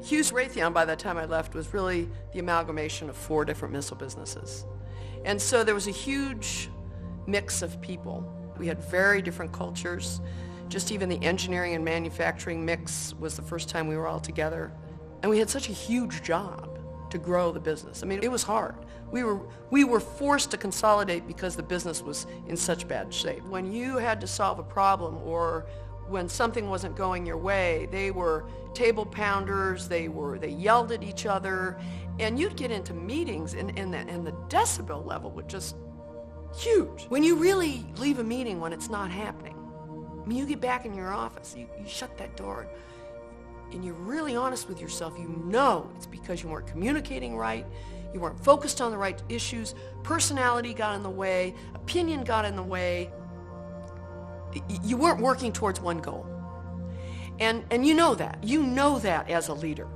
Hughes Raytheon, by the time I left, was really the amalgamation of 4 different missile businesses. And so there was a huge mix of people. We had very different cultures. Just even the engineering and manufacturing mix was the first time we were all together. And we had such a huge job to grow the business. I mean, it was hard. We were forced to consolidate because the business was in such bad shape. When you had to solve a problem or when something wasn't going your way, they were table pounders, they yelled at each other, and you'd get into meetings and the decibel level was just huge. When you really leave a meeting when it's not happening, I mean, you get back in your office, you shut that door, and you're really honest with yourself. You know it's because you weren't communicating right, you weren't focused on the right issues, personality got in the way, opinion got in the way. You weren't working towards one goal. And you know that. You know that as a leader.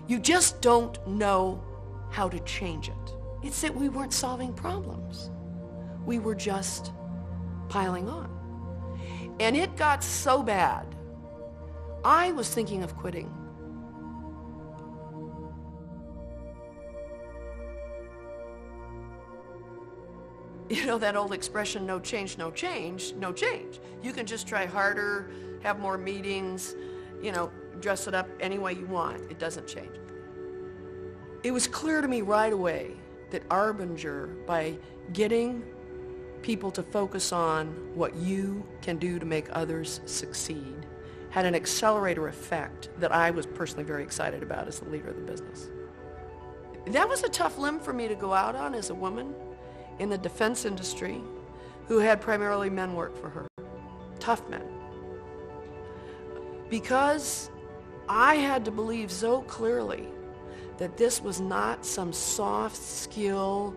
You just don't know how to change it. It's that we weren't solving problems. We were just piling on. And it got so bad, I was thinking of quitting. You know that old expression, no change, no change, no change. You can just try harder, have more meetings, you know, dress it up any way you want. It doesn't change. It was clear to me right away that Arbinger, by getting people to focus on what you can do to make others succeed, had an accelerator effect that I was personally very excited about as the leader of the business. That was a tough limb for me to go out on as a woman in the defense industry who had primarily men work for her. Tough men. Because I had to believe so clearly that this was not some soft skill,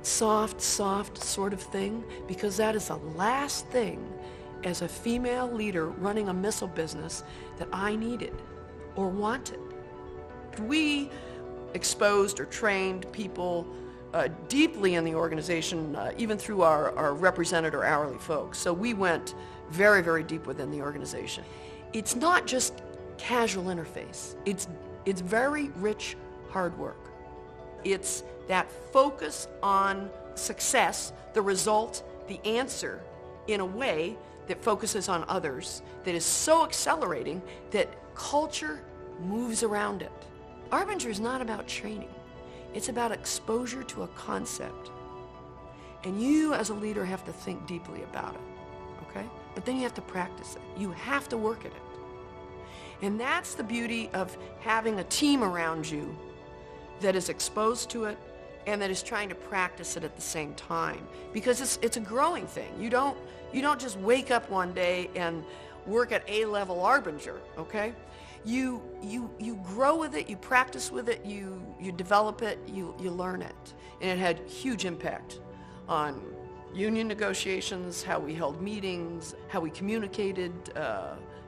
soft sort of thing, because that is the last thing as a female leader running a missile business that I needed or wanted. We exposed or trained people deeply in the organization, even through our represented or hourly folks. So we went very, very deep within the organization. It's not just casual interface. It's very rich, hard work. It's that focus on success, the result, the answer, in a way that focuses on others, that is so accelerating that culture moves around it. Arbinger is not about training. It's about exposure to a concept. And you as a leader have to think deeply about it, okay? But then you have to practice it. You have to work at it. And that's the beauty of having a team around you that is exposed to it and that is trying to practice it at the same time. Because it's a growing thing. You don't just wake up one day and work at A-level Arbinger, okay? You grow with it, you practice with it, you develop it, you learn it. And it had huge impact on union negotiations, how we held meetings, how we communicated,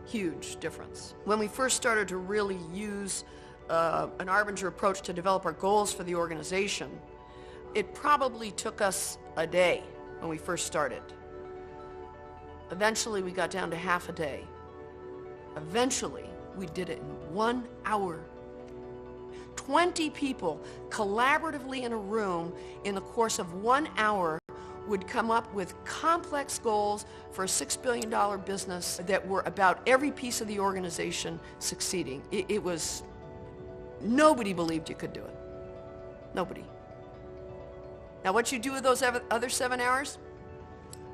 huge difference. When we first started to really use an Arbinger approach to develop our goals for the organization, it probably took us a day when we first started. Eventually we got down to half a day. Eventually we did it in 1 hour. 20 people collaboratively in a room in the course of 1 hour would come up with complex goals for a $6 billion business that were about every piece of the organization succeeding. It was, nobody believed you could do it. Nobody. Now what you do with those other 7 hours,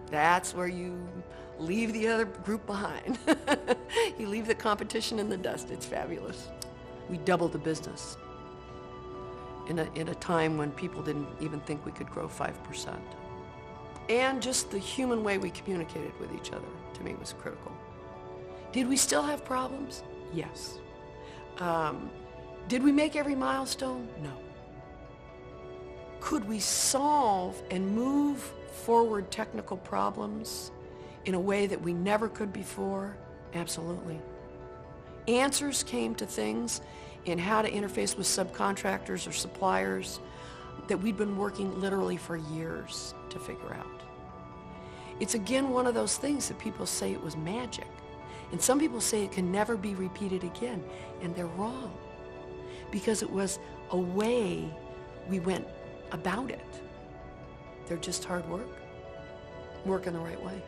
that's where you leave the other group behind. You leave the competition in the dust. It's fabulous. We doubled the business in a time when people didn't even think we could grow 5%. And just the human way we communicated with each other, to me, was critical. Did we still have problems? Yes. Did we make every milestone? No. Could we solve and move forward technical problems in a way that we never could before? Absolutely. Answers came to things in how to interface with subcontractors or suppliers that we'd been working literally for years to figure out. It's again one of those things that people say it was magic. And some people say it can never be repeated again, and they're wrong. Because it was a way we went about it. They're just hard work in the right way.